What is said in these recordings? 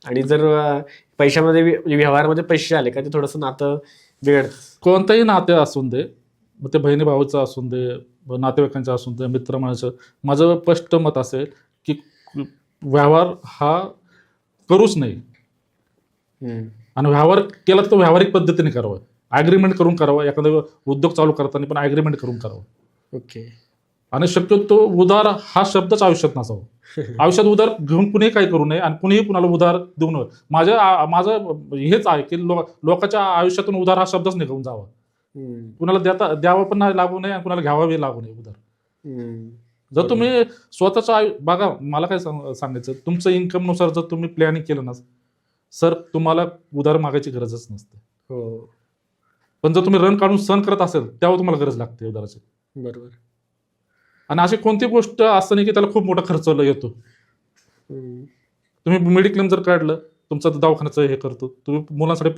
आणि जर पैशामध्ये व्यवहारामध्ये पैसे आले का ते थोडंसं नातं बिघडतं. कोणतंही नाते असून दे, मग ते बहिणी भावाचं असून दे, नातेवाईकांचं असून दे, मित्रमंडळाचं, माझं स्पष्ट मत असेल की व्यवहार हा करूच नाही. आणि व्यवहार केला तर तो व्यावहारिक पद्धतीने करावा, ॲग्रीमेंट करून करावा. एखादा उद्योग चालू करताना पण ॲग्रीमेंट करून करावं. ओके. आणि शक्यतो उधार हा शब्दच आयुष्यात नसावा. आयुष्यात उधार घेऊन कुणीही काही करू नये आणि कुणीही कुणाला उधार देऊ नये. माझं हेच आहे की लोकांच्या आयुष्यातून उधार हा शब्दच निघून जावा. कुणाला द्यावं पण नाही लागू नये आणि कुणाला घ्यावाही लागू नये उधार. जर तुम्ही स्वतःचं बघा, मला काय सांगायचं, तुमचं इन्कमनुसार जर तुम्ही प्लॅनिंग केलं ना सर, तुम्हाला उधार मागायची गरजच नसते. हो, पण जर तुम्ही रन काढून सण करत असेल तेव्हा तुम्हाला गरज लागते उधाराची. बरोबर. आणि अशी कोणती गोष्ट असं नाही की त्याला खूप मोठा खर्च येतो. तुम्ही मेडिक्लेम जर काढलं, तुमचं दवाखान्याचं हे करतो, तुम्ही मुलांसाठी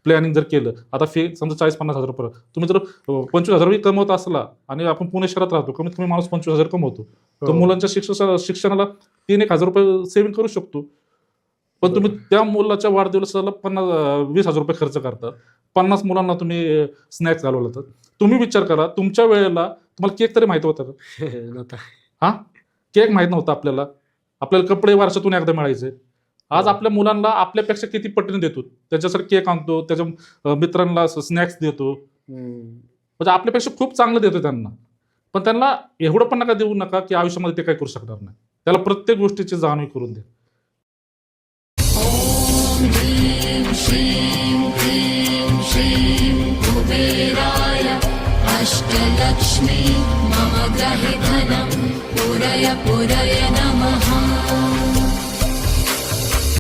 प्लॅनिंग जर केलं, आता फी समजा 40-50 हजार रुपये, तुम्ही जर 25,000 कमवत असला आणि आपण पुणे शहरात राहतो, कमीत कमी माणूस 25,000 कमवतो, तर मुलांच्या शिक्षणाला 3-1 हजार रुपये सेव्हिंग करू शकतो. पण तुम्ही त्या मुलाच्या वाढदिवसाला 20,000 रुपये खर्च करतात. 50 मुलांना तुम्ही स्नॅक्स घालवलं, तर तुम्ही विचार करा, तुमच्या वेळेला तुम्हाला केक तरी माहित होता का? हा, केक माहित नव्हता आपल्याला. आपल्याला कपडे वर्षातून एकदा मिळायचे. आज आपल्या मुलांना आपल्यापेक्षा किती पटीने देतो. त्याच्यासाठी केक आणतो, त्याच्या मित्रांना स्नॅक्स देतो, म्हणजे आपल्यापेक्षा खूप चांगलं देतो त्यांना. पण त्यांना एवढं पण नका देऊ नका की आयुष्यामध्ये ते काही करू शकणार नाही. त्याला प्रत्येक गोष्टीची जाणीव करून द्या. अष्टलक्ष्मी मम ग्रहे धनं पुरय पुरय